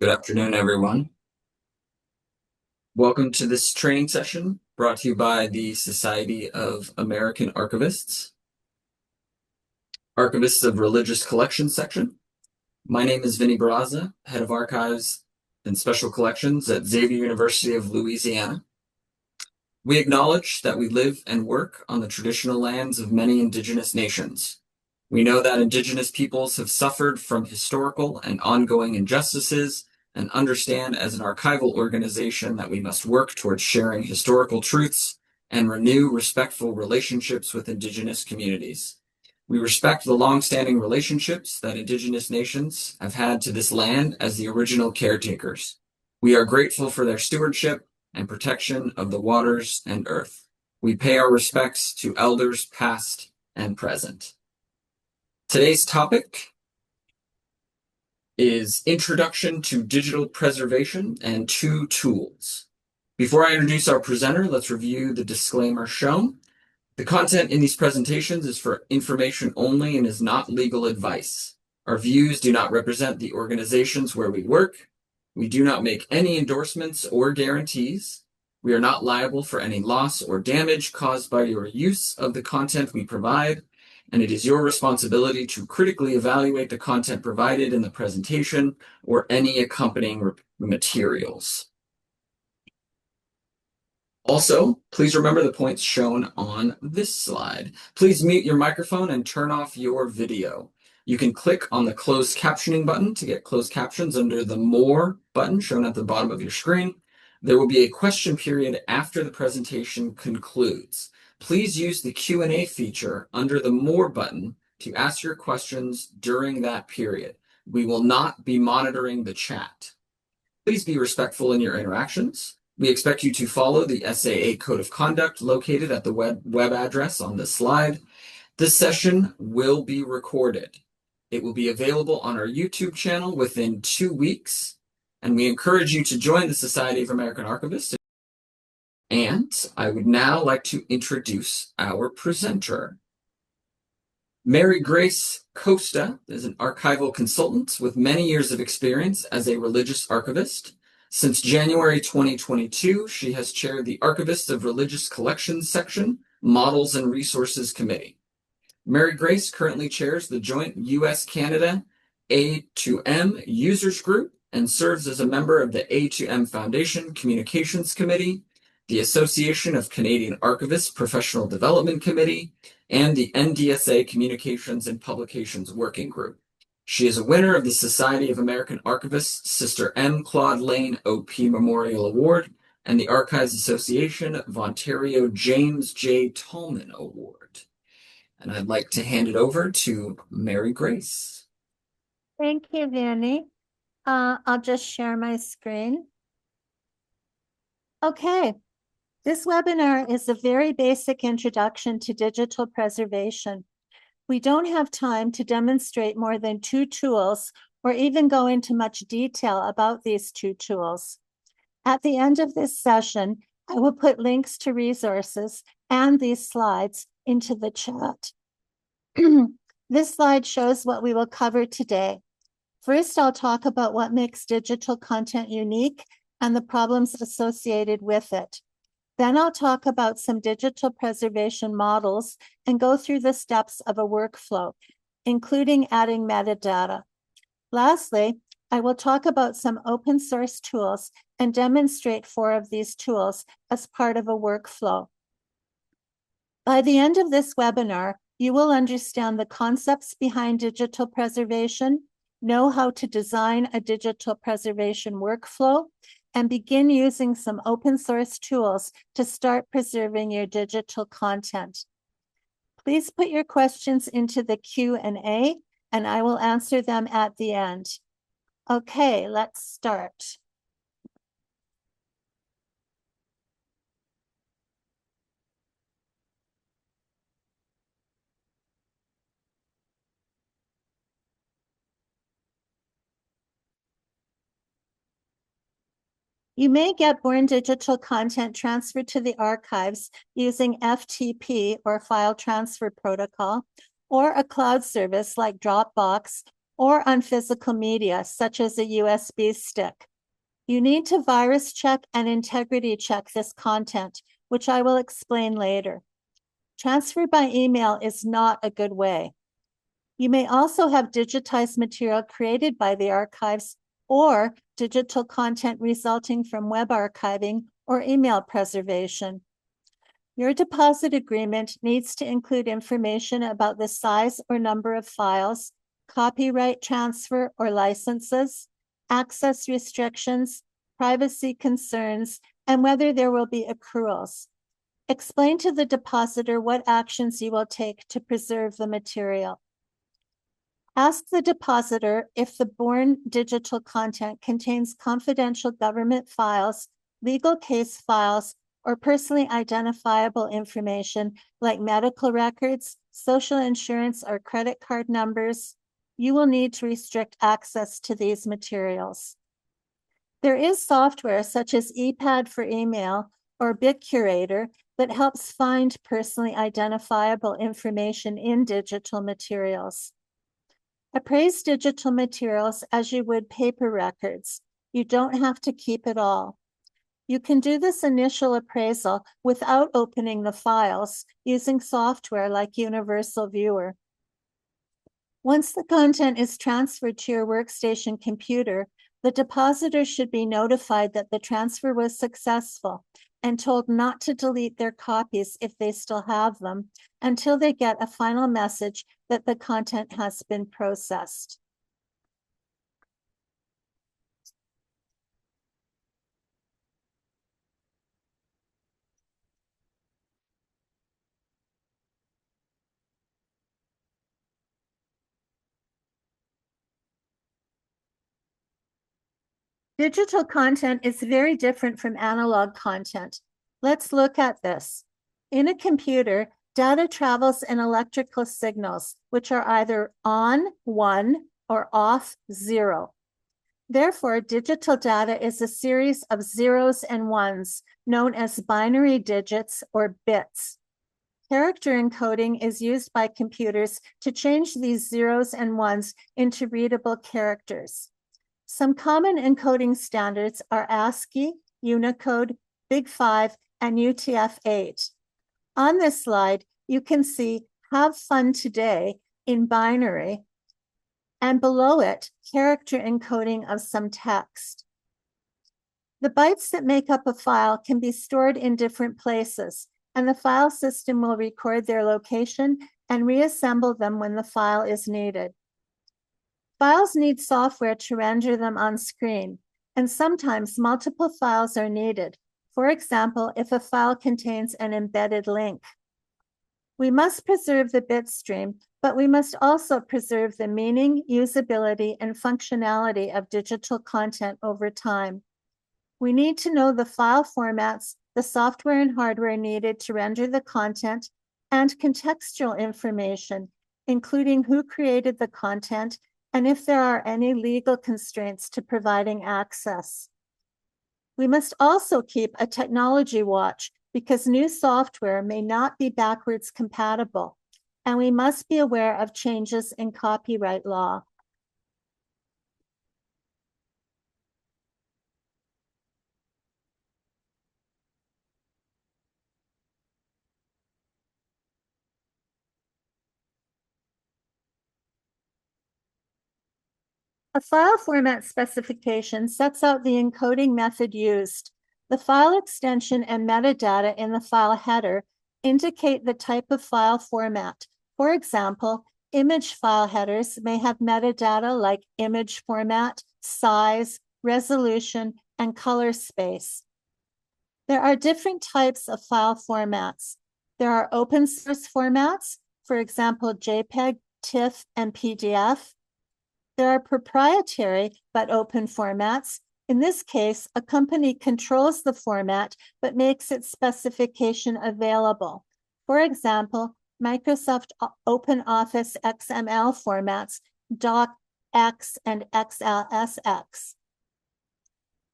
Good afternoon, everyone. Welcome to this training session brought to you by the Society of American Archivists, Archivists of Religious Collections section. My name is Vinny Barraza, Head of Archives and Special Collections at Xavier University of Louisiana. We acknowledge that we live and work on the traditional lands of many indigenous nations. We know that indigenous peoples have suffered from historical and ongoing injustices and understand as an archival organization that we must work towards sharing historical truths and renew respectful relationships with indigenous communities. We respect the long-standing relationships that indigenous nations have had to this land as the original caretakers. We are grateful for their stewardship and protection of the waters and earth. We pay our respects to elders past and present. Today's topic is Introduction to Digital Preservation and Two Tools. Before I introduce our presenter, let's review the disclaimer shown. The content in these presentations is for information only and is not legal advice. Our views do not represent the organizations where we work. We do not make any endorsements or guarantees. We are not liable for any loss or damage caused by your use of the content we provide, and it is your responsibility to critically evaluate the content provided in the presentation or any accompanying materials. Also, please remember the points shown on this slide. Please mute your microphone and turn off your video. You can click on the closed captioning button to get closed captions under the More button shown at the bottom of your screen. There will be a question period after the presentation concludes. Please use the Q&A feature under the More button to ask your questions during that period. We will not be monitoring the chat. Please be respectful in your interactions. We expect you to follow the SAA Code of Conduct located at the web address on this slide. This session will be recorded. It will be available on our YouTube channel within 2 weeks, and we encourage you to join the Society of American Archivists. And I would now like to introduce our presenter. Mary Grace Kosta is an archival consultant with many years of experience as a religious archivist. Since January 2022, she has chaired the Archivists of Religious Collections section, Models and Resources Committee. Mary Grace currently chairs the joint U.S.-Canada A2M Users Group and serves as a member of the A2M Foundation Communications Committee, the Association of Canadian Archivists Professional Development Committee, and the NDSA Communications and Publications Working Group. She is a winner of the Society of American Archivists Sister M. Claude Lane OP Memorial Award and the Archives Association of Ontario James J. Tallman Award. And I'd like to hand it over to Mary Grace. Thank you, Vinny. I'll just share my screen. Okay. This webinar is a very basic introduction to digital preservation. We don't have time to demonstrate more than 2 tools or even go into much detail about these 2 tools. At the end of this session, I will put links to resources and these slides into the chat. This slide shows what we will cover today. First, I'll talk about what makes digital content unique and the problems associated with it. Then I'll talk about some digital preservation models and go through the steps of a workflow, including adding metadata. Lastly, I will talk about some open source tools and demonstrate 4 of these tools as part of a workflow. By the end of this webinar, you will understand the concepts behind digital preservation, know how to design a digital preservation workflow, and begin using some open source tools to start preserving your digital content. Please put your questions into the Q&A, and I will answer them at the end. Okay, let's start. You may get born digital content transferred to the archives using FTP or file transfer protocol, or a cloud service like Dropbox or on physical media, such as a USB stick. You need to virus check and integrity check this content, which I will explain later. Transfer by email is not a good way. You may also have digitized material created by the archives or digital content resulting from web archiving or email preservation. Your deposit agreement needs to include information about the size or number of files, copyright transfer or licenses, access restrictions, privacy concerns, and whether there will be accruals. Explain to the depositor what actions you will take to preserve the material. Ask the depositor if the born digital content contains confidential government files, legal case files, or personally identifiable information like medical records, social insurance, or credit card numbers. You will need to restrict access to these materials. There is software such as ePad for email or BitCurator that helps find personally identifiable information in digital materials. Appraise digital materials as you would paper records. You don't have to keep it all. You can do this initial appraisal without opening the files using software like Universal Viewer. Once the content is transferred to your workstation computer, the depositor should be notified that the transfer was successful and told not to delete their copies if they still have them until they get a final message that the content has been processed. Digital content is very different from analog content. Let's look at this. In a computer, data travels in electrical signals, which are either on, 1, or off, 0. Therefore, digital data is a series of zeros and ones, known as binary digits or bits. Character encoding is used by computers to change these zeros and ones into readable characters. Some common encoding standards are ASCII, Unicode, Big 5, and UTF-8. On this slide, you can see "Have fun today" in binary, and below it, character encoding of some text. The bytes that make up a file can be stored in different places, and the file system will record their location and reassemble them when the file is needed. Files need software to render them on screen, and sometimes multiple files are needed. For example, if a file contains an embedded link. We must preserve the bit stream, but we must also preserve the meaning, usability, and functionality of digital content over time. We need to know the file formats, the software and hardware needed to render the content, and contextual information, including who created the content and if there are any legal constraints to providing access. We must also keep a technology watch because new software may not be backwards compatible, and we must be aware of changes in copyright law. A file format specification sets out the encoding method used. The file extension and metadata in the file header indicate the type of file format. For example, image file headers may have metadata like image format, size, resolution, and color space. There are different types of file formats. There are open source formats, for example, JPEG, TIFF, and PDF. There are proprietary but open formats. In this case, a company controls the format but makes its specification available. For example, Microsoft OpenOffice XML formats, DocX and XLSX.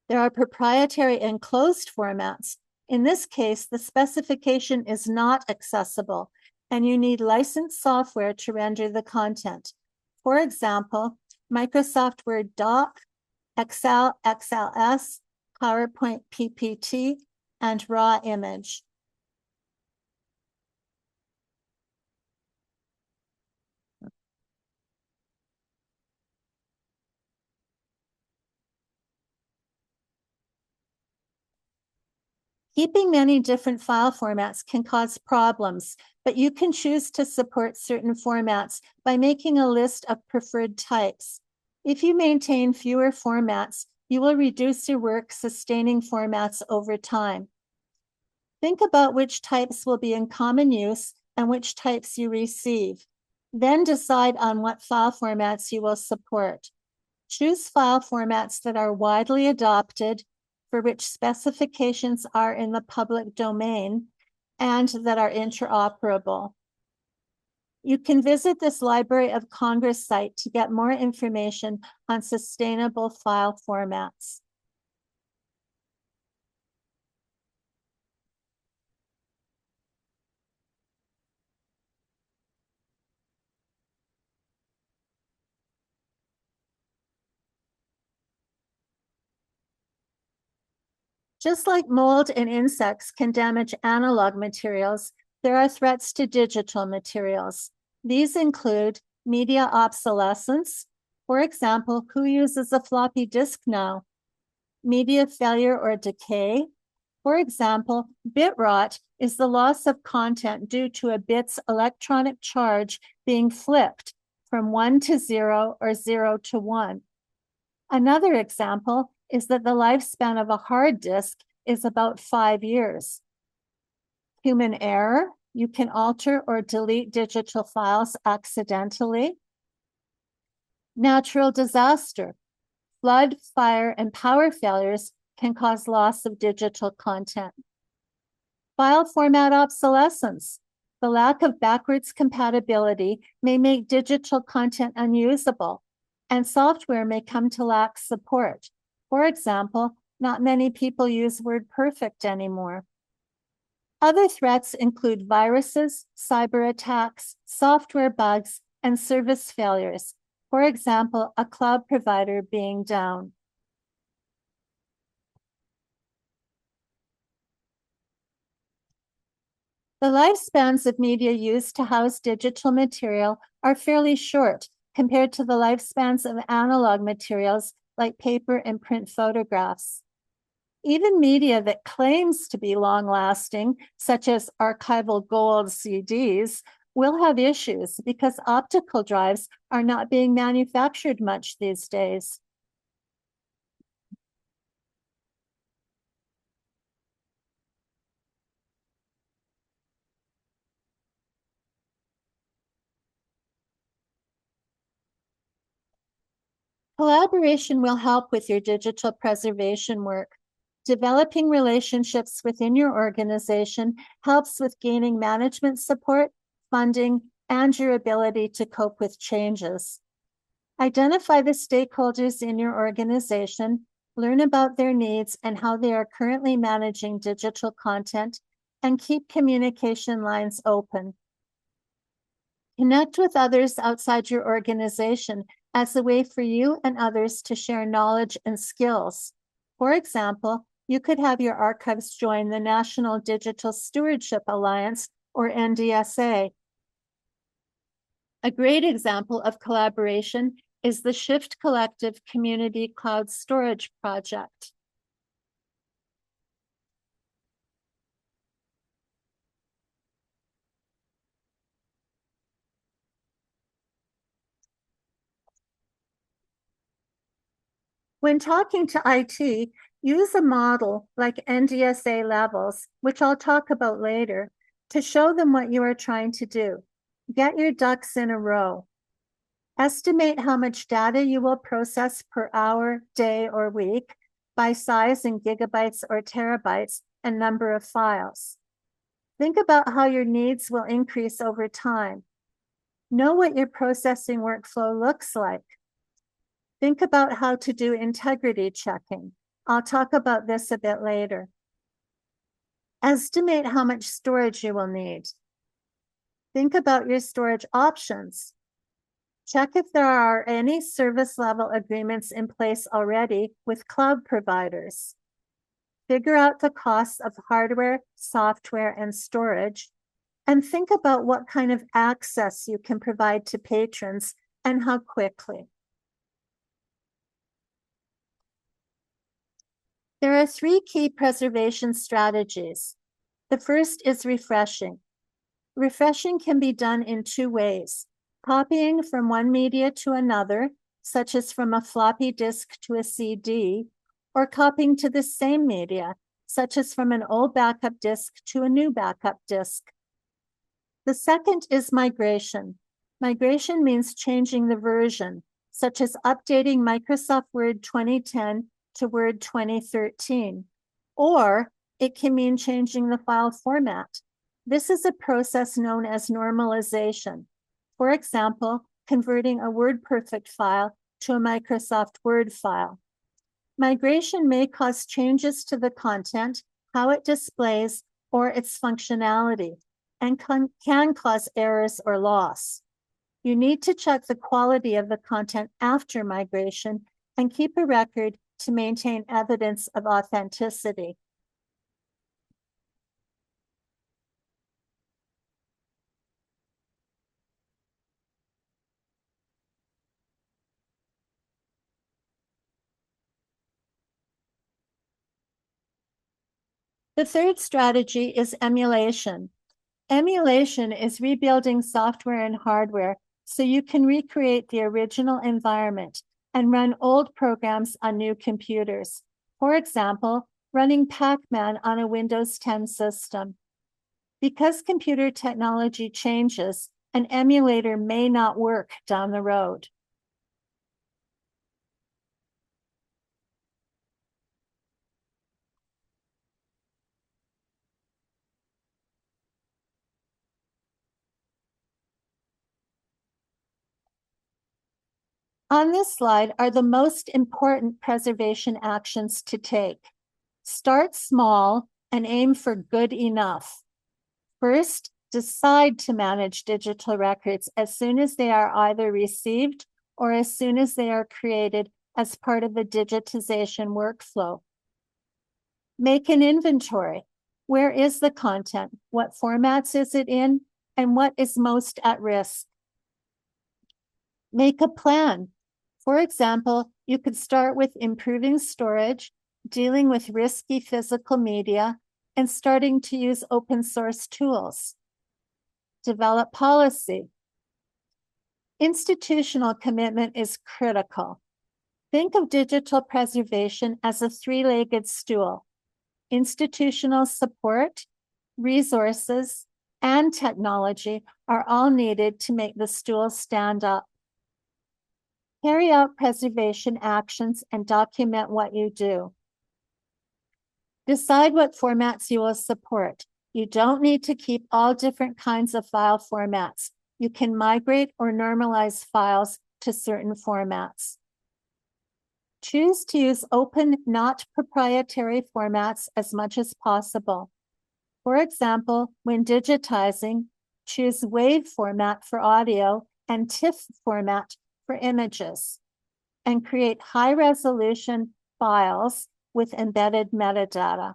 There are proprietary and closed formats. In this case, the specification is not accessible, and you need licensed software to render the content. For example, Microsoft Word Doc, Excel, XLS, PowerPoint PPT, and raw image. Keeping many different file formats can cause problems, but you can choose to support certain formats by making a list of preferred types. If you maintain fewer formats, you will reduce your work sustaining formats over time. Think about which types will be in common use and which types you receive. Then decide on what file formats you will support. Choose file formats that are widely adopted, for which specifications are in the public domain, and that are interoperable. You can visit this Library of Congress site to get more information on sustainable file formats. Just like mold and insects can damage analog materials, there are threats to digital materials. These include media obsolescence. For example, who uses a floppy disk now? Media failure or decay. For example, bit rot is the loss of content due to a bit's electronic charge being flipped from 1 to 0 or 0 to 1. Another example is that the lifespan of a hard disk is about 5 years. Human error, you can alter or delete digital files accidentally. Natural disaster, flood, fire, and power failures can cause loss of digital content. File format obsolescence, the lack of backwards compatibility may make digital content unusable, and software may come to lack support. For example, not many people use WordPerfect anymore. Other threats include viruses, cyber attacks, software bugs, and service failures. For example, a cloud provider being down. The lifespans of media used to house digital material are fairly short compared to the lifespans of analog materials like paper and print photographs. Even media that claims to be long-lasting, such as archival gold CDs, will have issues because optical drives are not being manufactured much these days. Collaboration will help with your digital preservation work. Developing relationships within your organization helps with gaining management support, funding, and your ability to cope with changes. Identify the stakeholders in your organization, learn about their needs and how they are currently managing digital content, and keep communication lines open. Connect with others outside your organization as a way for you and others to share knowledge and skills. For example, you could have your archives join the National Digital Stewardship Alliance, or NDSA. A great example of collaboration is the Shift Collective Community Cloud Storage Project. When talking to IT, use a model like NDSA levels, which I'll talk about later, to show them what you are trying to do. Get your ducks in a row. Estimate how much data you will process per hour, day, or week by size in gigabytes or terabytes and number of files. Think about how your needs will increase over time. Know what your processing workflow looks like. Think about how to do integrity checking. I'll talk about this a bit later. Estimate how much storage you will need. Think about your storage options. Check if there are any service level agreements in place already with cloud providers. Figure out the costs of hardware, software, and storage, and think about what kind of access you can provide to patrons and how quickly. There are 3 key preservation strategies. The first is refreshing. Refreshing can be done in 2 ways: copying from one media to another, such as from a floppy disk to a CD, or copying to the same media, such as from an old backup disk to a new backup disk. The second is migration. Migration means changing the version, such as updating Microsoft Word 2010 to Word 2013, or it can mean changing the file format. This is a process known as normalization. For example, converting a WordPerfect file to a Microsoft Word file. Migration may cause changes to the content, how it displays, or its functionality, and can cause errors or loss. You need to check the quality of the content after migration and keep a record to maintain evidence of authenticity. The third strategy is emulation. Emulation is rebuilding software and hardware so you can recreate the original environment and run old programs on new computers. For example, running Pac-Man on a Windows 10 system. Because computer technology changes, an emulator may not work down the road. On this slide are the most important preservation actions to take. Start small and aim for good enough. First, decide to manage digital records as soon as they are either received or as soon as they are created as part of the digitization workflow. Make an inventory. Where is the content? What formats is it in? And what is most at risk? Make a plan. For example, you could start with improving storage, dealing with risky physical media, and starting to use open source tools. Develop policy. Institutional commitment is critical. Think of digital preservation as a 3-legged stool. Institutional support, resources, and technology are all needed to make the stool stand up. Carry out preservation actions and document what you do. Decide what formats you will support. You don't need to keep all different kinds of file formats. You can migrate or normalize files to certain formats. Choose to use open, not proprietary formats as much as possible. For example, when digitizing, choose WAV format for audio and TIFF format for images, and create high-resolution files with embedded metadata.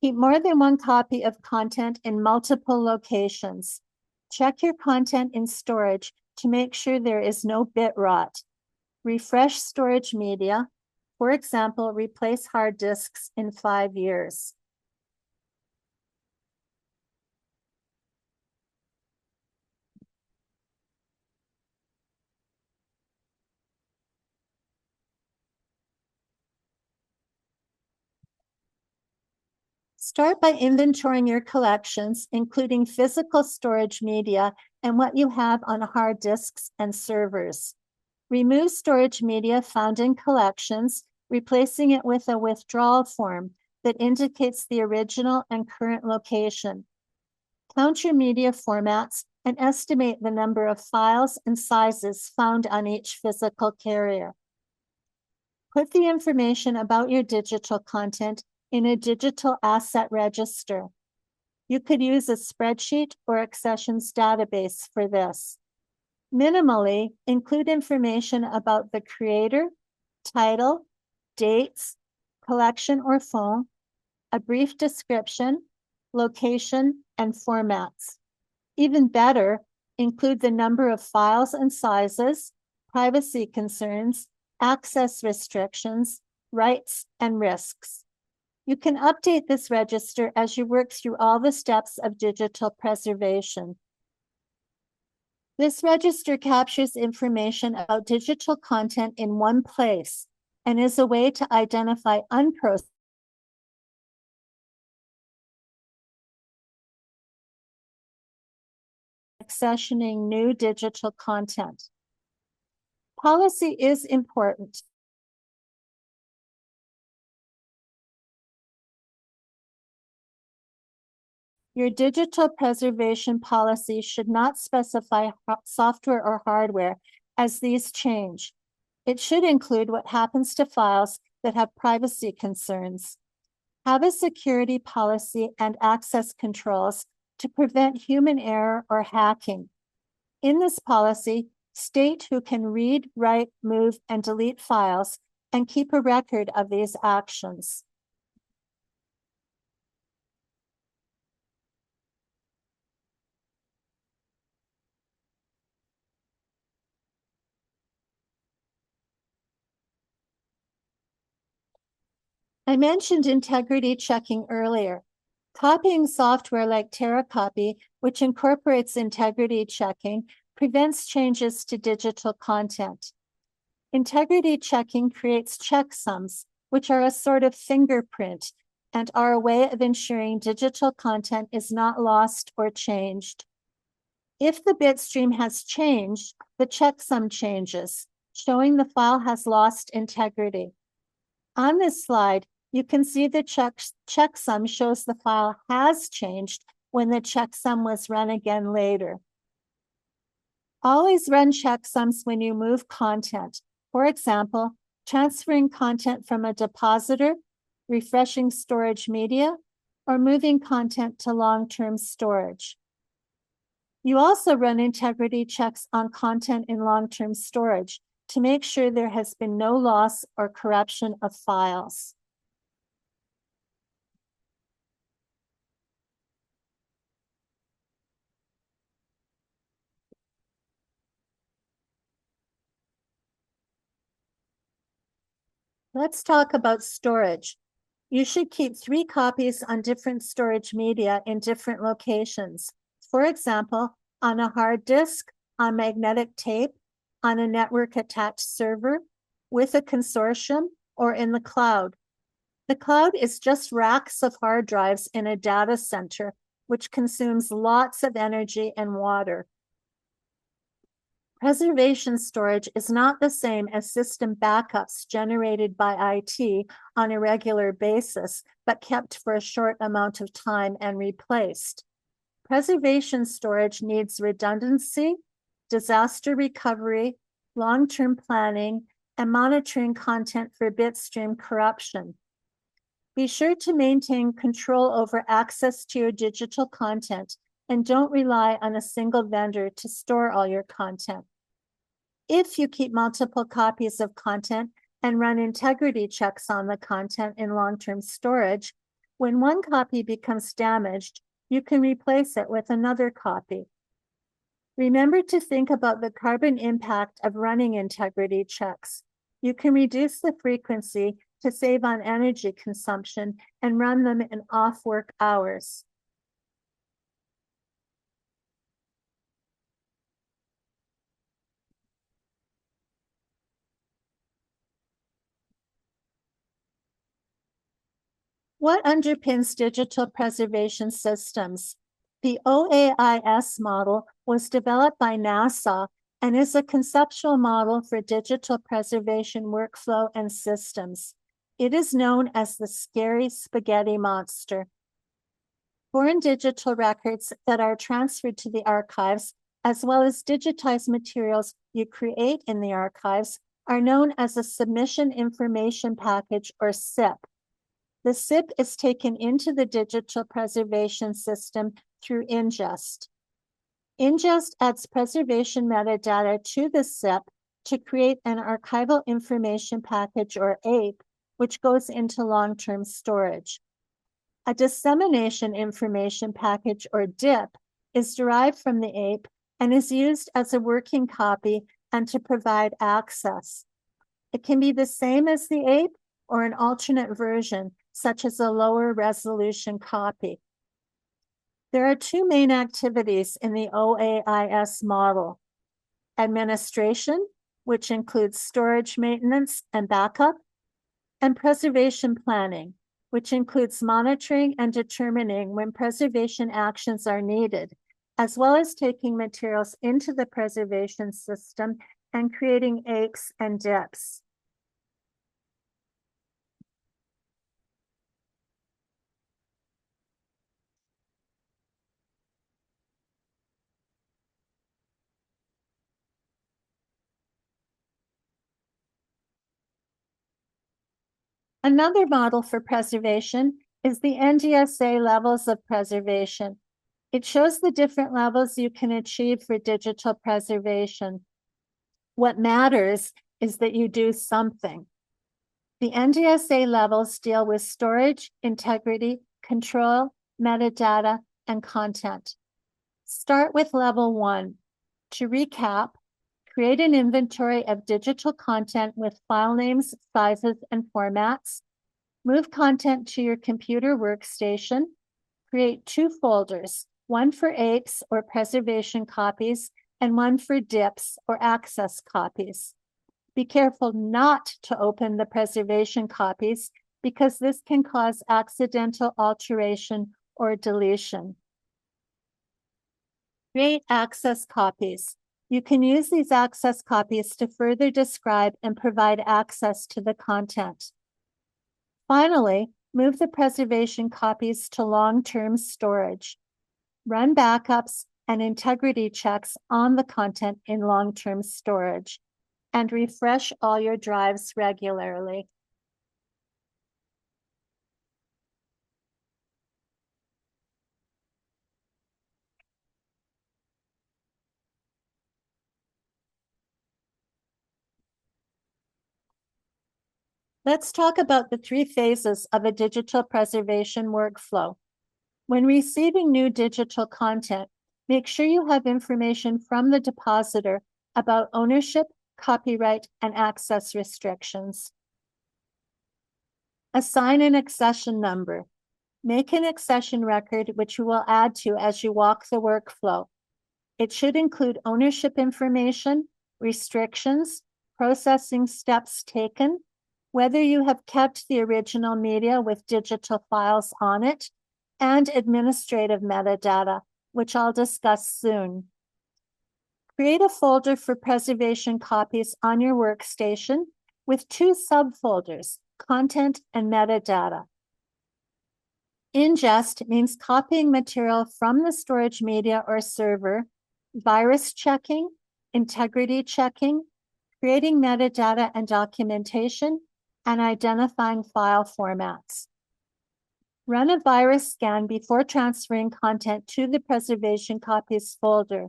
Keep more than one copy of content in multiple locations. Check your content in storage to make sure there is no bit rot. Refresh storage media. For example, replace hard disks in 5 years. Start by inventorying your collections, including physical storage media and what you have on hard disks and servers. Remove storage media found in collections, replacing it with a withdrawal form that indicates the original and current location. Count your media formats and estimate the number of files and sizes found on each physical carrier. Put the information about your digital content in a digital asset register. You could use a spreadsheet or Accessions database for this. Minimally, include information about the creator, title, dates, collection or fond, a brief description, location, and formats. Even better, include the number of files and sizes, privacy concerns, access restrictions, rights, and risks. You can update this register as you work through all the steps of digital preservation. This register captures information about digital content in one place and is a way to identify unprocessed accessioning new digital content. Policy is important. Your digital preservation policy should not specify software or hardware as these change. It should include what happens to files that have privacy concerns. Have a security policy and access controls to prevent human error or hacking. In this policy, state who can read, write, move, and delete files and keep a record of these actions. I mentioned integrity checking earlier. Copying software like TerraCopy, which incorporates integrity checking, prevents changes to digital content. Integrity checking creates checksums, which are a sort of fingerprint and are a way of ensuring digital content is not lost or changed. If the bitstream has changed, the checksum changes, showing the file has lost integrity. On this slide, you can see the checksum shows the file has changed when the checksum was run again later. Always run checksums when you move content. For example, transferring content from a depositor, refreshing storage media, or moving content to long-term storage. You also run integrity checks on content in long-term storage to make sure there has been no loss or corruption of files. Let's talk about storage. You should keep 3 copies on different storage media in different locations. For example, on a hard disk, on magnetic tape, on a network-attached server, with a consortium, or in the cloud. The cloud is just racks of hard drives in a data center, which consumes lots of energy and water. Preservation storage is not the same as system backups generated by IT on a regular basis, but kept for a short amount of time and replaced. Preservation storage needs redundancy, disaster recovery, long-term planning, and monitoring content for bitstream corruption. Be sure to maintain control over access to your digital content and don't rely on a single vendor to store all your content. If you keep multiple copies of content and run integrity checks on the content in long-term storage, when one copy becomes damaged, you can replace it with another copy. Remember to think about the carbon impact of running integrity checks. You can reduce the frequency to save on energy consumption and run them in off-work hours. What underpins digital preservation systems? The OAIS model was developed by NASA and is a conceptual model for digital preservation workflow and systems. It is known as the scary spaghetti monster. Foreign digital records that are transferred to the archives, as well as digitized materials you create in the archives, are known as a submission information package, or SIP. The SIP is taken into the digital preservation system through ingest. Ingest adds preservation metadata to the SIP to create an archival information package, or AIP, which goes into long-term storage. A dissemination information package, or DIP, is derived from the AIP and is used as a working copy and to provide access. It can be the same as the AIP or an alternate version, such as a lower resolution copy. There are two main activities in the OAIS model: administration, which includes storage maintenance and backup, and preservation planning, which includes monitoring and determining when preservation actions are needed, as well as taking materials into the preservation system and creating AIPs and DIPs. Another model for preservation is the NDSA levels of preservation. It shows the different levels you can achieve for digital preservation. What matters is that you do something. The NDSA levels deal with storage, integrity, control, metadata, and content. Start with level 1. To recap, create an inventory of digital content with file names, sizes, and formats. Move content to your computer workstation. Create 2 folders, one for AIPs or preservation copies, and one for DIPs or access copies. Be careful not to open the preservation copies, because this can cause accidental alteration or deletion. Create access copies. You can use these access copies to further describe and provide access to the content. Finally, move the preservation copies to long-term storage. Run backups and integrity checks on the content in long-term storage, and refresh all your drives regularly. Let's talk about the 3 phases of a digital preservation workflow. When receiving new digital content, make sure you have information from the depositor about ownership, copyright, and access restrictions. Assign an accession number. Make an accession record, which you will add to as you walk the workflow. It should include ownership information, restrictions, processing steps taken, whether you have kept the original media with digital files on it, and administrative metadata, which I'll discuss soon. Create a folder for preservation copies on your workstation with 2 subfolders, content and metadata. Ingest means copying material from the storage media or server, virus checking, integrity checking, creating metadata and documentation, and identifying file formats. Run a virus scan before transferring content to the preservation copies folder.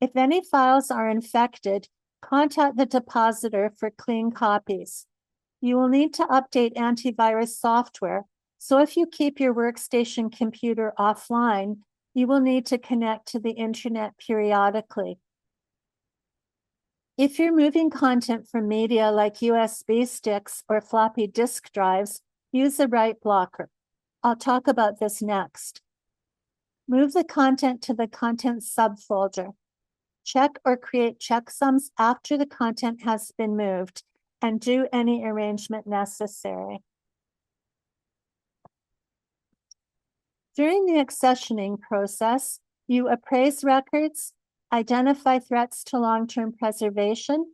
If any files are infected, contact the depositor for clean copies. You will need to update antivirus software, so if you keep your workstation computer offline, you will need to connect to the internet periodically. If you're moving content from media like USB sticks or floppy disk drives, use a write blocker. I'll talk about this next. Move the content to the content subfolder. Check or create checksums after the content has been moved, and do any arrangement necessary. During the accessioning process, you appraise records, identify threats to long-term preservation,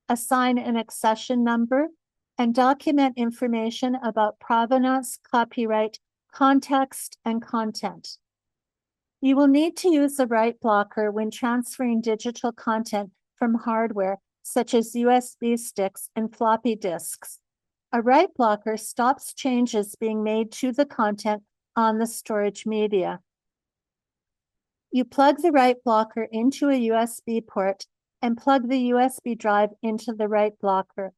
assign an accession number, and document information about provenance, copyright, context, and content. You will need to use a write blocker when transferring digital content from hardware, such as USB sticks and floppy disks. A write blocker stops changes being made to the content on the storage media. You plug the write blocker into a USB port and plug the USB drive into the write blocker.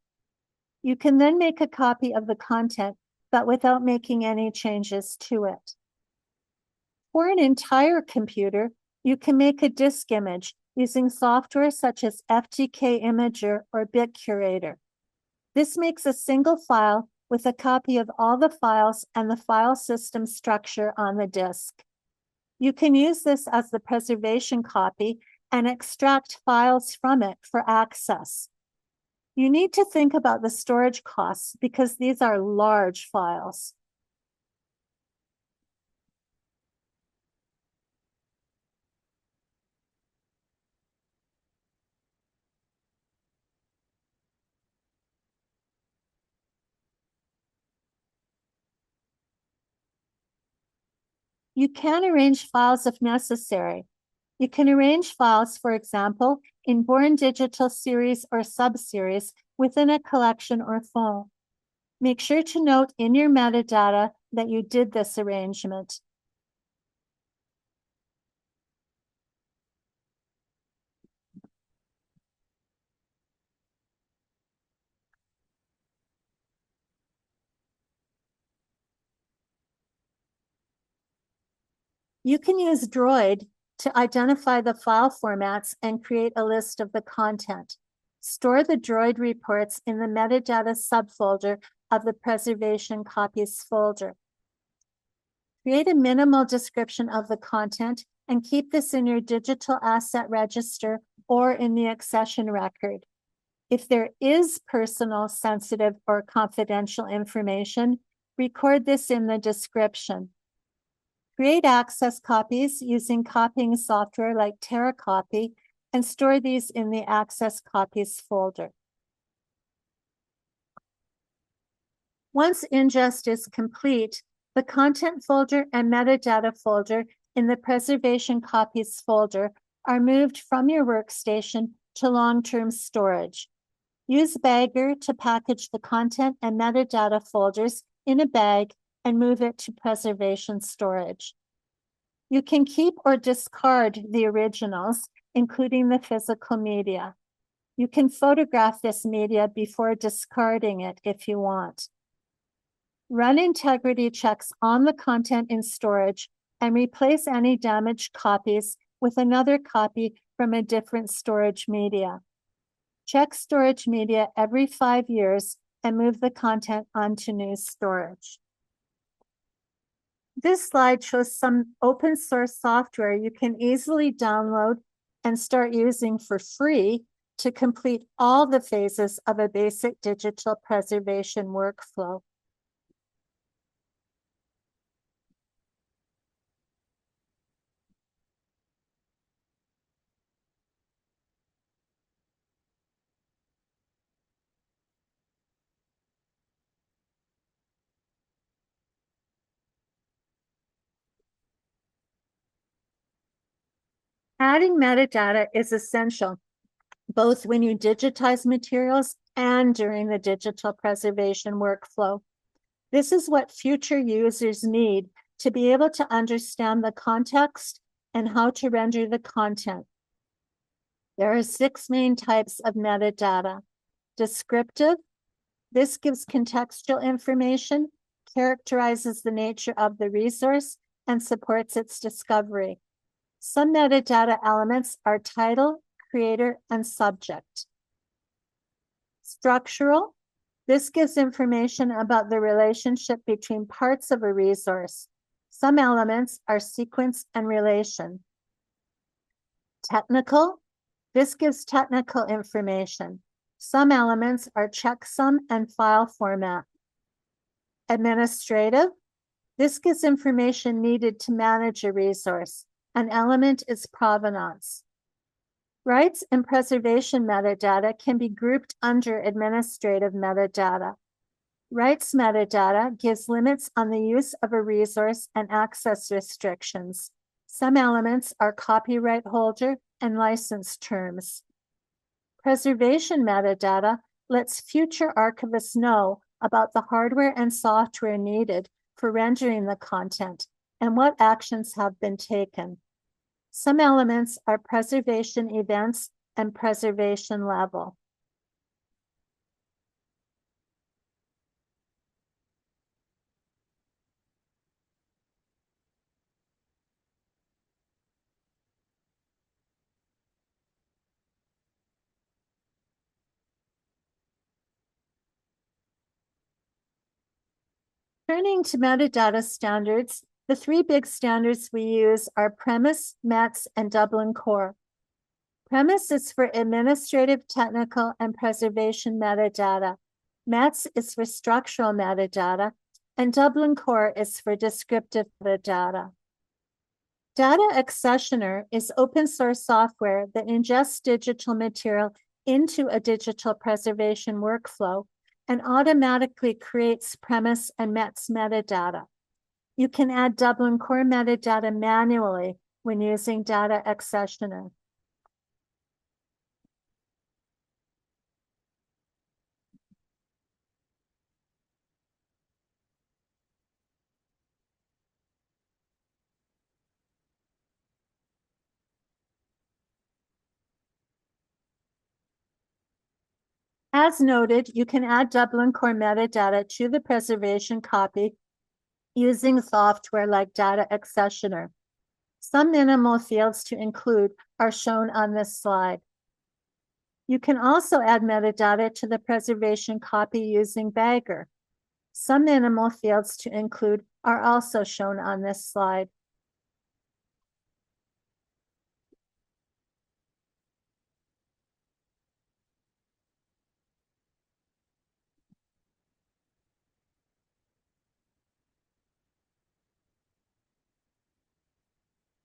You can then make a copy of the content, but without making any changes to it. For an entire computer, you can make a disk image using software such as FTK Imager or Bit Curator. This makes a single file with a copy of all the files and the file system structure on the disk. You can use this as the preservation copy and extract files from it for access. You need to think about the storage costs because these are large files. You can arrange files if necessary. You can arrange files, for example, in Born Digital series or subseries within a collection or file. Make sure to note in your metadata that you did this arrangement. You can use DROID to identify the file formats and create a list of the content. Store the DROID reports in the metadata subfolder of the preservation copies folder. Create a minimal description of the content and keep this in your digital asset register or in the accession record. If there is personal, sensitive, or confidential information, record this in the description. Create access copies using copying software like TerraCopy and store these in the access copies folder. Once ingest is complete, the content folder and metadata folder in the preservation copies folder are moved from your workstation to long-term storage. Use Bagger to package the content and metadata folders in a bag and move it to preservation storage. You can keep or discard the originals, including the physical media. You can photograph this media before discarding it if you want. Run integrity checks on the content in storage and replace any damaged copies with another copy from a different storage media. Check storage media every 5 years and move the content onto new storage. This slide shows some open source software you can easily download and start using for free to complete all the phases of a basic digital preservation workflow. Adding metadata is essential, both when you digitize materials and during the digital preservation workflow. This is what future users need to be able to understand the context and how to render the content. There are 6 main types of metadata. Descriptive, this gives contextual information, characterizes the nature of the resource, and supports its discovery. Some metadata elements are title, creator, and subject. Structural, this gives information about the relationship between parts of a resource. Some elements are sequence and relation. Technical, this gives technical information. Some elements are checksum and file format. Administrative, this gives information needed to manage a resource. An element is provenance. Rights and preservation metadata can be grouped under administrative metadata. Rights metadata gives limits on the use of a resource and access restrictions. Some elements are copyright holder and license terms. Preservation metadata lets future archivists know about the hardware and software needed for rendering the content and what actions have been taken. Some elements are preservation events and preservation level. Turning to metadata standards, the three big standards we use are PREMIS, METS, and Dublin Core. PREMIS is for administrative, technical, and preservation metadata. METS is for structural metadata, and Dublin Core is for descriptive metadata. Data Accessioner is open source software that ingests digital material into a digital preservation workflow and automatically creates PREMIS and METS metadata. You can add Dublin Core metadata manually when using Data Accessioner. As noted, you can add Dublin Core metadata to the preservation copy using software like Data Accessioner. Some minimal fields to include are shown on this slide. You can also add metadata to the preservation copy using Bagger. Some minimal fields to include are also shown on this slide.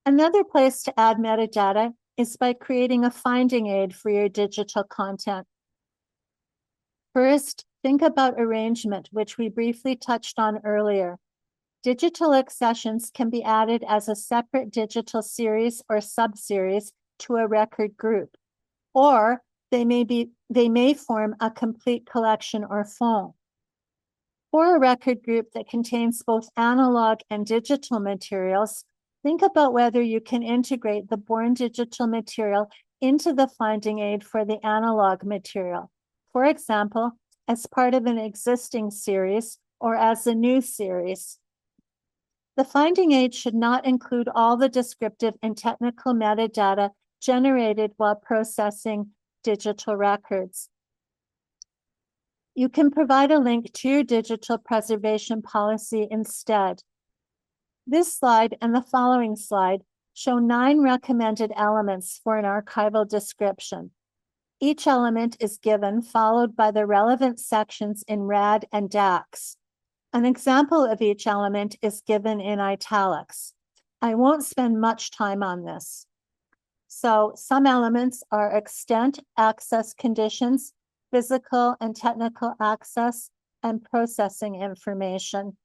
Another place to add metadata is by creating a finding aid for your digital content. First, think about arrangement, which we briefly touched on earlier. Digital accessions can be added as a separate digital series or subseries to a record group, or they may form a complete collection or phone. For a record group that contains both analog and digital materials, think about whether you can integrate the born digital material into the finding aid for the analog material. For example, as part of an existing series or as a new series. The finding aid should not include all the descriptive and technical metadata generated while processing digital records. You can provide a link to your digital preservation policy instead. This slide and the following slide show 9 recommended elements for an archival description. Each element is given, followed by the relevant sections in RAD and DAX. An example of each element is given in italics. I won't spend much time on this. So some elements are extent, access conditions, physical and technical access, and processing information.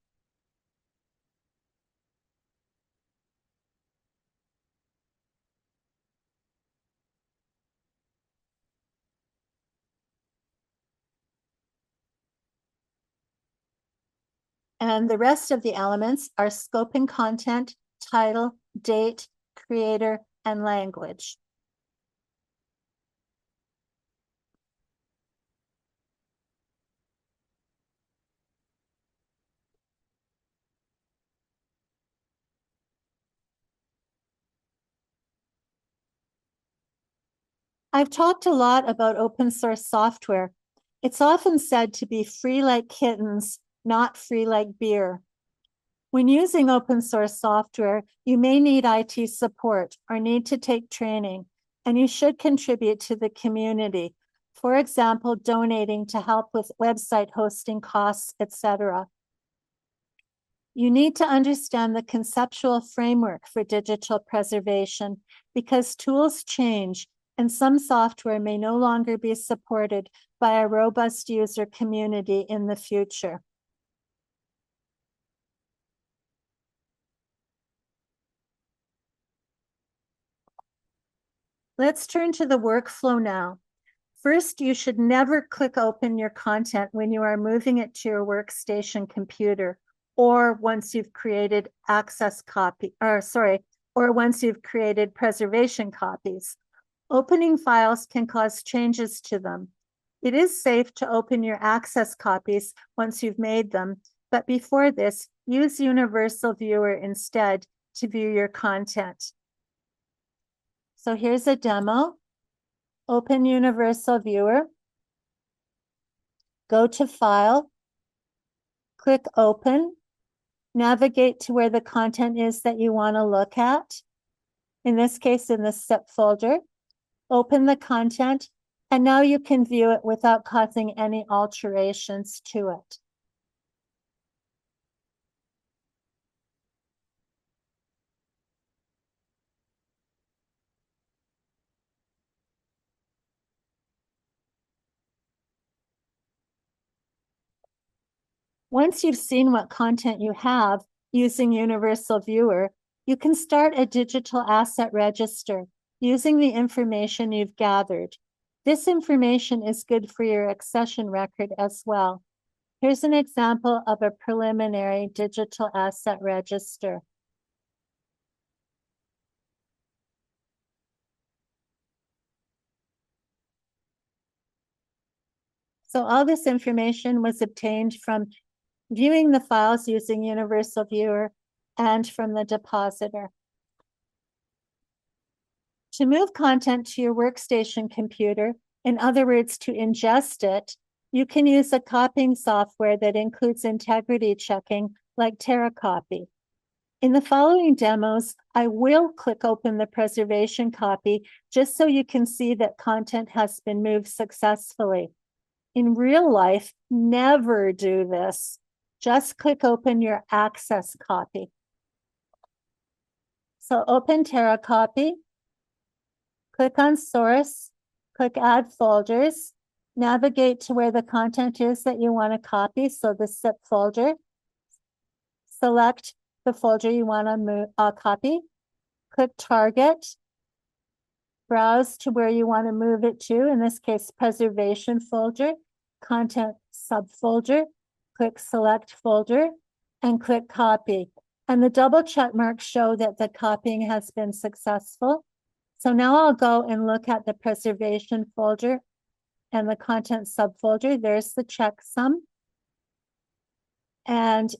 And the rest of the elements are scope and content, title, date, creator, and language. I've talked a lot about open source software. It's often said to be free like kittens, not free like beer. When using open source software, you may need IT support or need to take training, and you should contribute to the community. For example, donating to help with website hosting costs, etc. You need to understand the conceptual framework for digital preservation because tools change and some software may no longer be supported by a robust user community in the future. Let's turn to the workflow now. First, you should never click open your content when you are moving it to your workstation computer or once you've created or once you've created preservation copies. Opening files can cause changes to them. It is safe to open your access copies once you've made them, but before this, use Universal Viewer instead to view your content. So here's a demo. Open Universal Viewer. Go to File. Click Open. Navigate to where the content is that you want to look at. In this case, in the SIP folder. Open the content, and now you can view it without causing any alterations to it. Once you've seen what content you have using Universal Viewer, you can start a digital asset register using the information you've gathered. This information is good for your accession record as well. Here's an example of a preliminary digital asset register. So all this information was obtained from viewing the files using Universal Viewer and from the depositor. To move content to your workstation computer, in other words, to ingest it, you can use a copying software that includes integrity checking like TerraCopy. In the following demos, I will click open the preservation copy just so you can see that content has been moved successfully. In real life, never do this. Just click open your access copy. So open TerraCopy, click on source, click add folders, navigate to where the content is that you want to copy, so the SIP folder. Select the folder you want to copy, click target, browse to where you want to move it to, in this case, preservation folder, content subfolder, click select folder, and click copy. And the double check marks show that the copying has been successful. So now I'll go and look at the preservation folder and the content subfolder. There's the checksum. And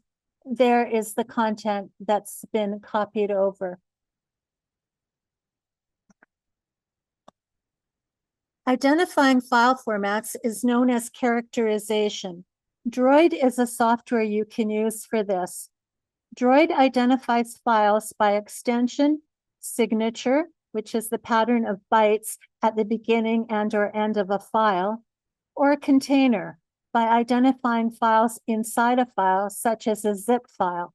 there is the content that's been copied over. Identifying file formats is known as characterization. DROID is a software you can use for this. DROID identifies files by extension, signature, which is the pattern of bytes at the beginning and/or end of a file, or a container, by identifying files inside a file, such as a zip file.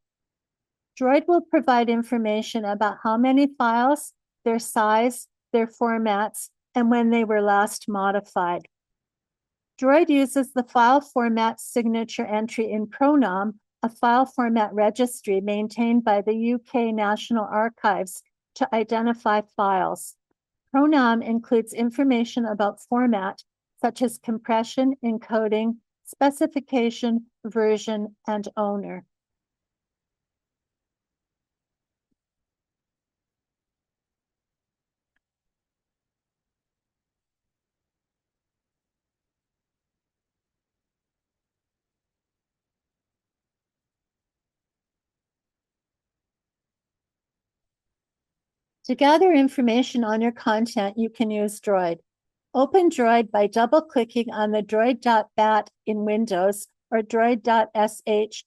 DROID will provide information about how many files, their size, their formats, and when they were last modified. DROID uses the file format signature entry in Pronom, a file format registry maintained by the UK National Archives, to identify files. Pronom includes information about format, such as compression, encoding, specification, version, and owner. To gather information on your content, you can use DROID. Open DROID by double-clicking on the droid.bat in Windows or droid.sh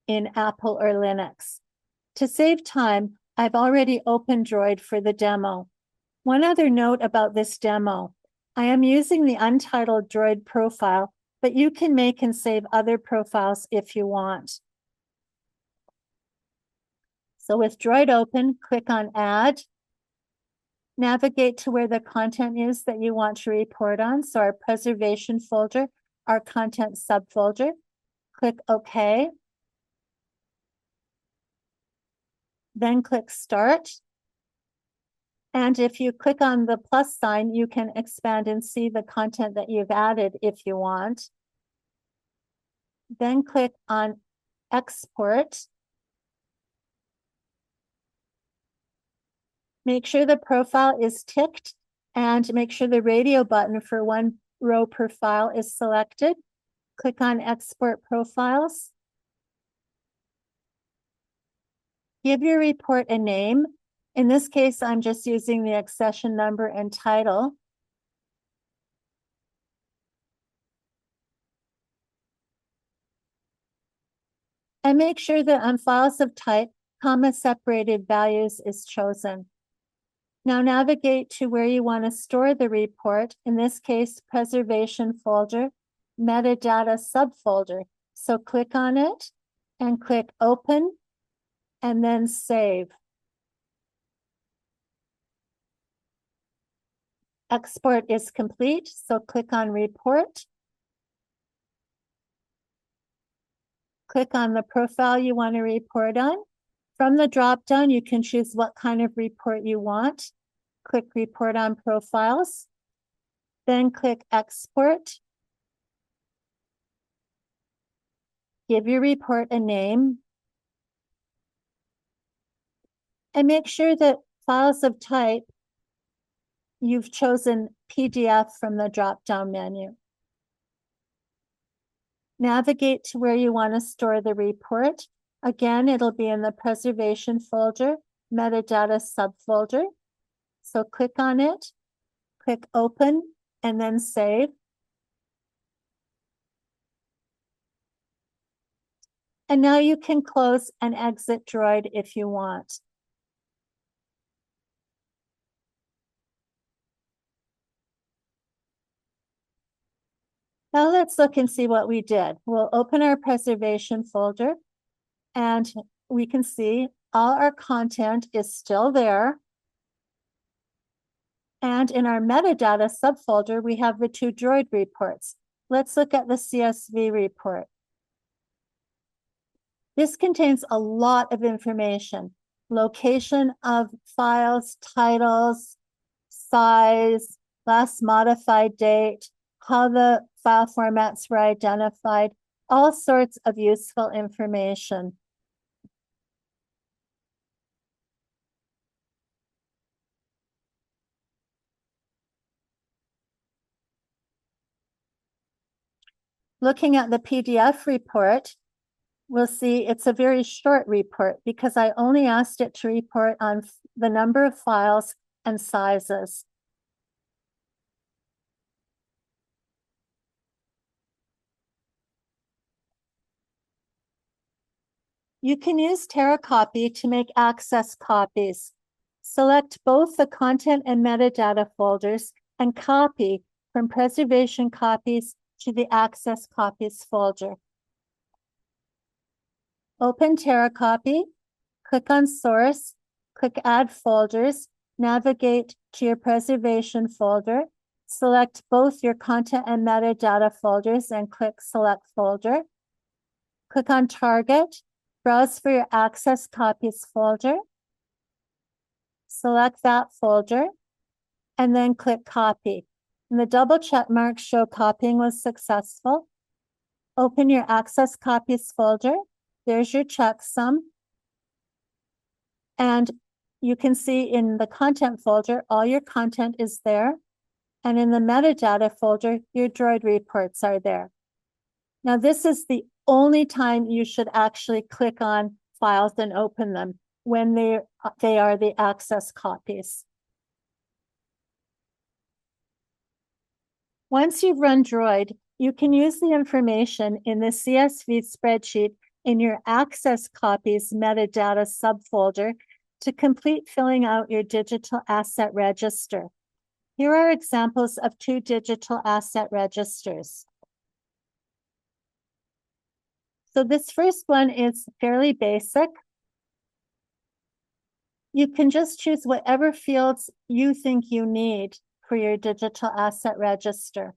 in Apple or Linux. To save time, I've already opened DROID for the demo. One other note about this demo. I am using the untitled DROID profile, but you can make and save other profiles if you want. So with DROID open, click on Add. Navigate to where the content is that you want to report on. So our preservation folder, our content subfolder. Click OK. Then click Start. And if you click on the plus sign, you can expand and see the content that you've added if you want. Then click on Export. Make sure the profile is ticked and make sure the radio button for one row per file is selected. Click on Export Profiles. Give your report a name. In this case, I'm just using the accession number and title. And make sure that on files of type, comma-separated values is chosen. Now navigate to where you want to store the report, in this case, preservation folder, metadata subfolder. So click on it and click Open and then Save. Export is complete, so click on Report. Click on the profile you want to report on. From the drop-down, you can choose what kind of report you want. Click Report on Profiles. Then click Export. Give your report a name. And make sure that files of type, you've chosen PDF from the drop-down menu. Navigate to where you want to store the report. Again, it'll be in the preservation folder, metadata subfolder. So click on it, click Open, and then Save. And now you can close and exit DROID if you want. Now let's look and see what we did. We'll open our preservation folder and we can see all our content is still there. And in our metadata subfolder, we have the 2 DROID reports. Let's look at the CSV report. This contains a lot of information: location of files, titles, size, last modified date, how the file formats were identified, all sorts of useful information. Looking at the PDF report, we'll see it's a very short report because I only asked it to report on the number of files and sizes. You can use TerraCopy to make access copies. Select both the content and metadata folders and copy from preservation copies to the access copies folder. Open TerraCopy, click on Source, click Add Folders, navigate to your preservation folder, select both your content and metadata folders and click Select Folder. Click on Target, browse for your access copies folder, select that folder, and then click Copy. And the double check marks show copying was successful. Open your access copies folder. There's your checksum. And you can see in the content folder, all your content is there. And in the metadata folder, your DROID reports are there. Now, this is the only time you should actually click on files and open them, when they are the access copies. Once you've run DROID, you can use the information in the CSV spreadsheet in your access copies metadata subfolder to complete filling out your digital asset register. Here are examples of 2 digital asset registers. So this first one is fairly basic. You can just choose whatever fields you think you need for your digital asset register.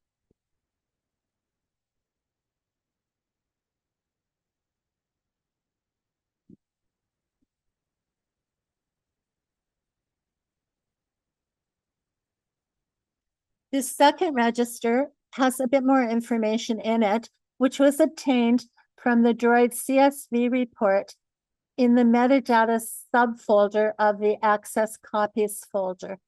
This second register has a bit more information in it, which was obtained from the DROID CSV report in the metadata subfolder of the Access Copies folder.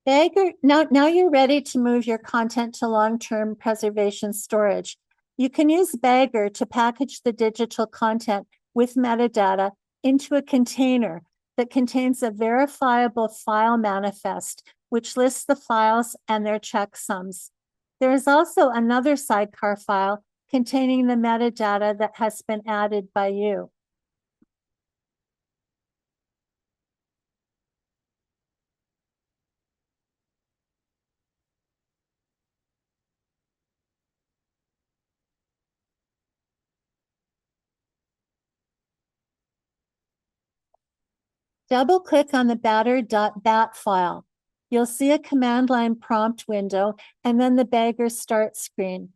Bagger, now you're ready to move your content to long-term preservation storage. You can use Bagger to package the digital content with metadata into a container that contains a verifiable file manifest, which lists the files and their checksums. There is also another sidecar file containing the metadata that has been added by you. Double-click on the batter.bat file. You'll see a command line prompt window and then the Bagger start screen.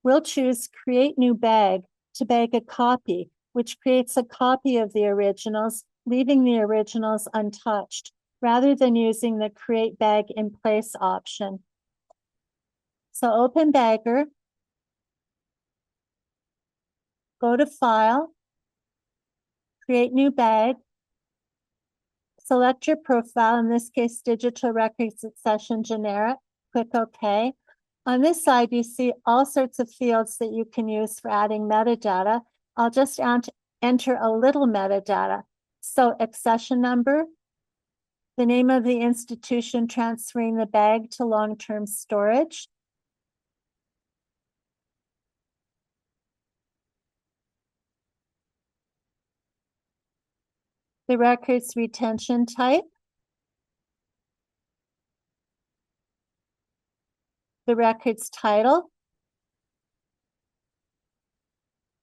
We'll choose Create New Bag to bag a copy, which creates a copy of the originals, leaving the originals untouched, rather than using the Create Bag in Place option. So open Bagger, go to File, Create New Bag, select your profile, in this case, Digital Record Succession Generic, click OK. On this side, you see all sorts of fields that you can use for adding metadata. I'll just enter a little metadata. So accession number, the name of the institution transferring the bag to long-term storage, the record's retention type, the record's title,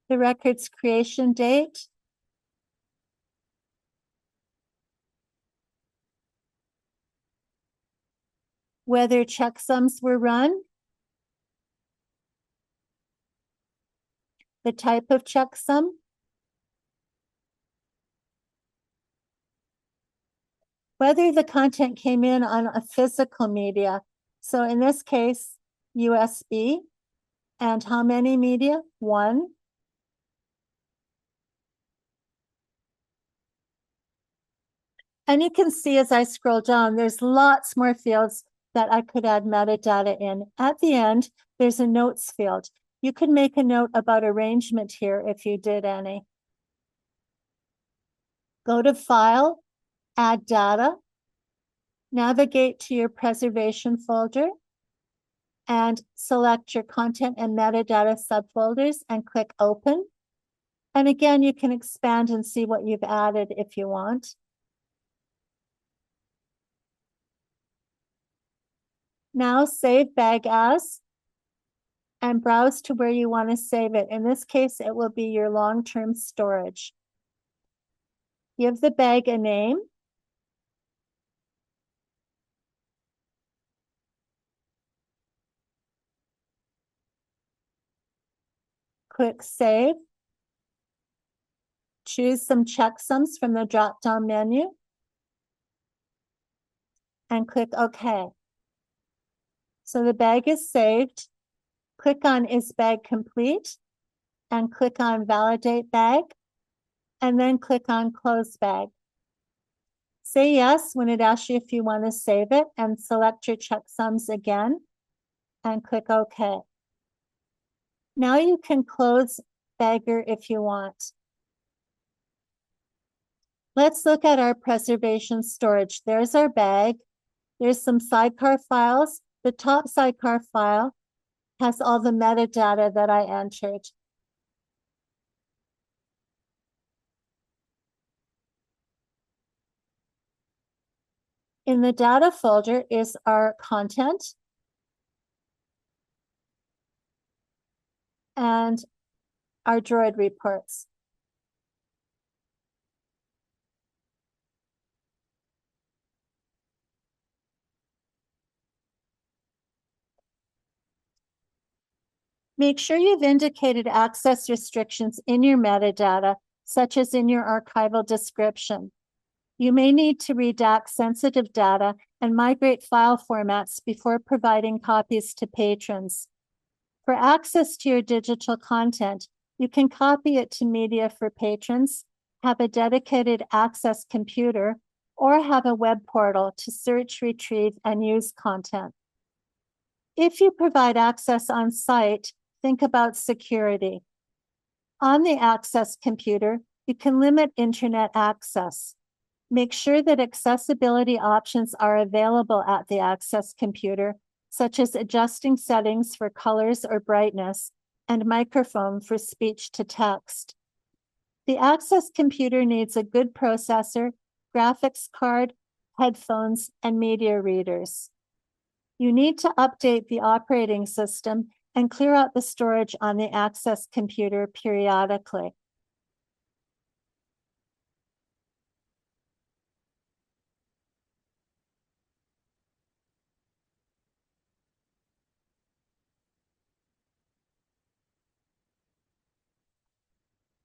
the record's creation date, whether checksums were run, the type of checksum, whether the content came in on a physical media. So in this case, USB, and how many media? 1. And you can see as I scroll down, there's lots more fields that I could add metadata in. At the end, there's a notes field. You could make a note about arrangement here if you did any. Go to File, Add Data, navigate to your preservation folder, and select your content and metadata subfolders and click Open. And again, you can expand and see what you've added if you want. Now save bag as and browse to where you want to save it. In this case, it will be your long-term storage. Give the bag a name. Click Save. Choose some checksums from the drop-down menu and click OK. So the bag is saved. Click on Is Bag Complete and click on Validate Bag and then click on Close Bag. Say yes when it asks you if you want to save it and select your checksums again and click OK. Now you can close Bagger if you want. Let's look at our preservation storage. There's our bag. There's some sidecar files. The top sidecar file has all the metadata that I entered. In the data folder is our content and our DROID reports. Make sure you've indicated access restrictions in your metadata, such as in your archival description. You may need to redact sensitive data and migrate file formats before providing copies to patrons. For access to your digital content, you can copy it to media for patrons, have a dedicated access computer, or have a web portal to search, retrieve, and use content. If you provide access on site, think about security. On the access computer, you can limit internet access. Make sure that accessibility options are available at the access computer, such as adjusting settings for colors or brightness, and microphone for speech to text. The access computer needs a good processor, graphics card, headphones, and media readers. You need to update the operating system and clear out the storage on the access computer periodically.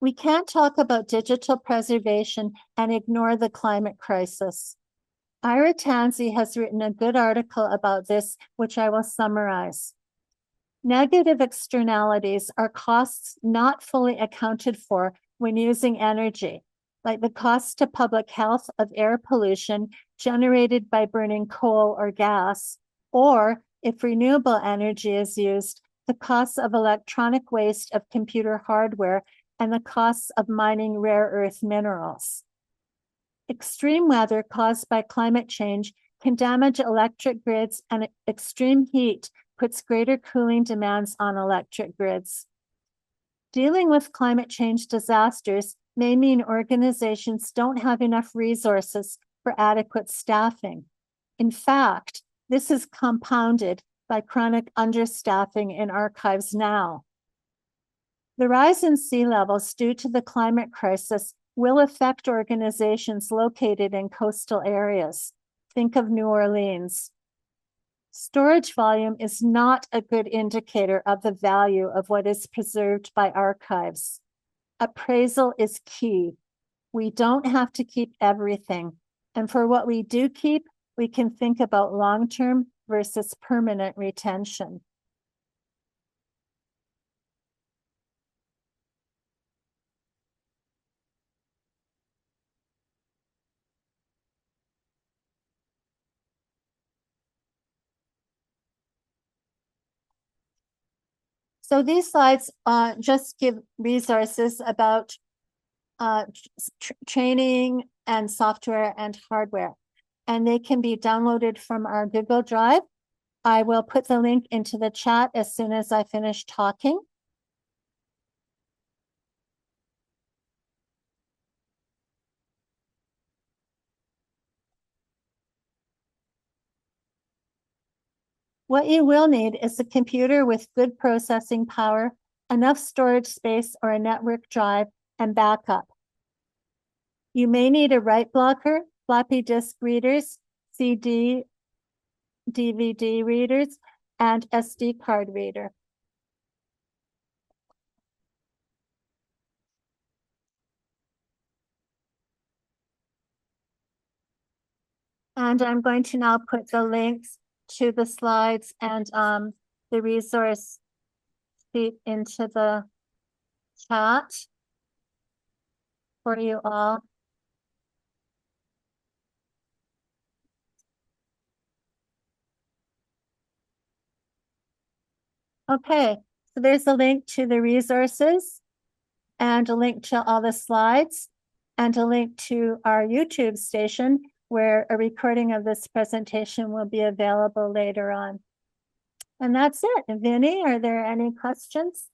We can't talk about digital preservation and ignore the climate crisis. Ira Tansey has written a good article about this, which I will summarize. Negative externalities are costs not fully accounted for when using energy, like the cost to public health of air pollution generated by burning coal or gas, or if renewable energy is used, the costs of electronic waste of computer hardware and the costs of mining rare earth minerals. Extreme weather caused by climate change can damage electric grids, and extreme heat puts greater cooling demands on electric grids. Dealing with climate change disasters may mean organizations don't have enough resources for adequate staffing. In fact, this is compounded by chronic understaffing in archives now. The rise in sea levels due to the climate crisis will affect organizations located in coastal areas. Think of New Orleans. Storage volume is not a good indicator of the value of what is preserved by archives. Appraisal is key. We don't have to keep everything. And for what we do keep, we can think about long-term versus permanent retention. So these slides just give resources about training and software and hardware, and they can be downloaded from our Google Drive. I will put the link into the chat as soon as I finish talking. What you will need is a computer with good processing power, enough storage space or a network drive, and backup. You may need a write blocker, floppy disk readers, CD, DVD readers, and SD card reader. And I'm going to now put the links to the slides and the resource sheet into the chat for you all. Okay, so there's a link to the resources and a link to all the slides and a link to our YouTube station where a recording of this presentation will be available later on. And that's it. Vinny, are there any questions?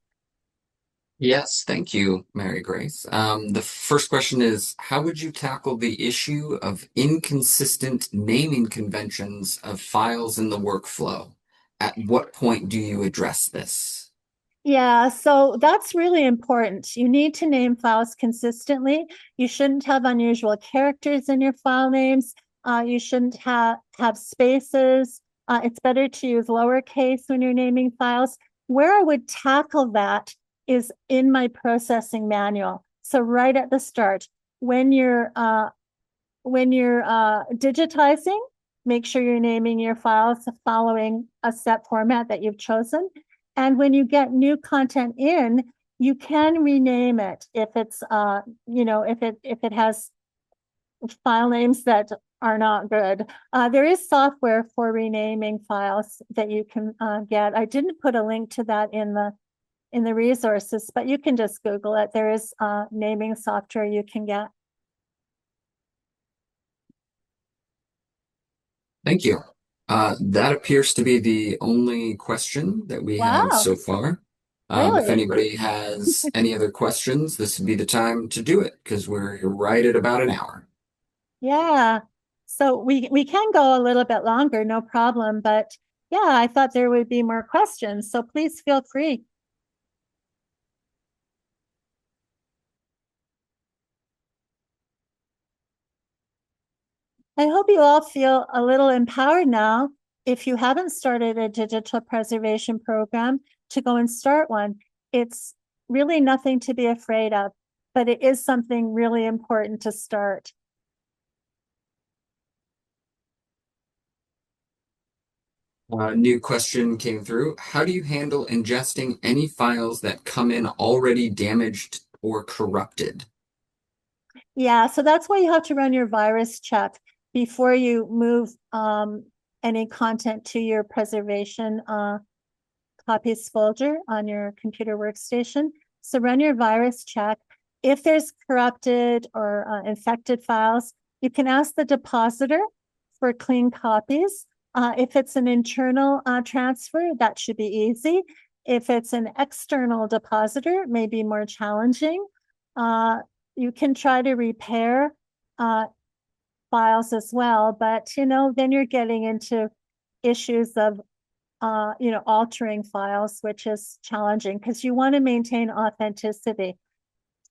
Yes, thank you, Mary Grace. The first question is, how would you tackle the issue of inconsistent naming conventions of files in the workflow? At what point do you address this? Yeah, so that's really important. You need to name files consistently. You shouldn't have unusual characters in your file names. You shouldn't have spaces. It's better to use lowercase when you're naming files. where I would tackle that is in my processing manual. So right at the start, when you're digitizing, make sure you're naming your files following a set format that you've chosen. And when you get new content in, you can rename it if it's if it has file names that are not good. There is software for renaming files that you can get. I didn't put a link to that in the resources, but you can just Google it. There is naming software you can get. Thank you. That appears to be the only question that we have Wow, so far. If really? anybody has any other questions, this would be the time to do it because we're right at about an hour. Yeah. So we can go a little bit longer, no problem. But yeah, I thought there would be more questions. So please feel free. I hope you all feel a little empowered now, if you haven't started a digital preservation program, to go and start one. It's really nothing to be afraid of, but it is something really important to start. New question came through. How do you handle ingesting any files that come in already damaged or corrupted? Yeah, so that's why you have to run your virus check before you move any content to your preservation copies folder on your computer workstation. So run your virus check. If there's corrupted or infected files, you can ask the depositor for clean copies. If it's an internal transfer, that should be easy. If it's an external depositor, it may be more challenging. You can try to repair files as well, but then you're getting into issues of altering files, which is challenging because you want to maintain authenticity.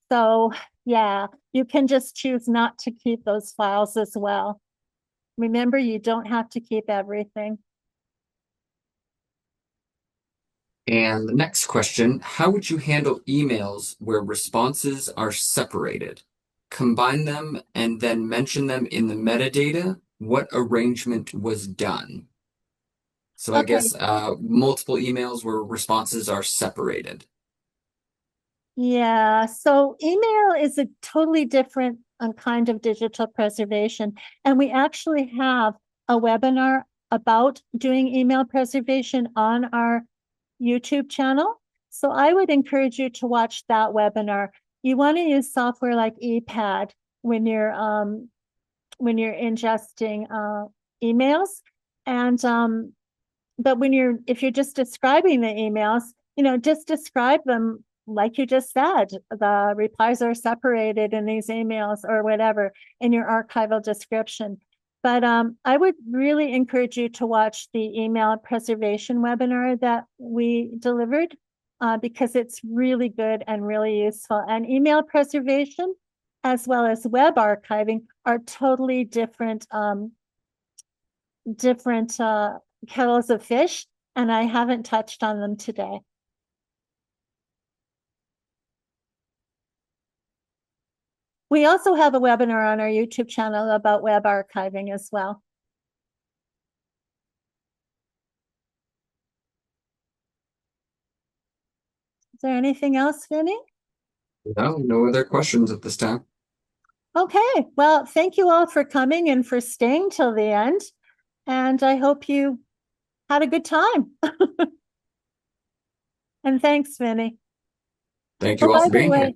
So yeah, you can just choose not to keep those files as well. Remember, you don't have to keep everything. And the next question, how would you handle emails where responses are separated? Combine them and then mention them in the metadata. What arrangement was done? So I Okay, guess multiple emails where responses are separated. yeah. So email is a totally different kind of digital preservation. And we actually have a webinar about doing email preservation on our YouTube channel. So I would encourage you to watch that webinar. You want to use software like ePad when you're ingesting emails. And but if you're just describing the emails, just describe them like you just said. The replies are separated in these emails or whatever in your archival description. But I would really encourage you to watch the email preservation webinar that we delivered because it's really good and really useful. And email preservation, as well as web archiving, are totally different kettles of fish, and I haven't touched on them today. We also have a webinar on our YouTube channel about web archiving as well. Is there anything else, Vinny? No, no other questions at this time. Okay, well, thank you all for coming and for staying till the end. And I hope you had a good time. And thanks, Vinny. Thank Oh, you all by for the being here. way,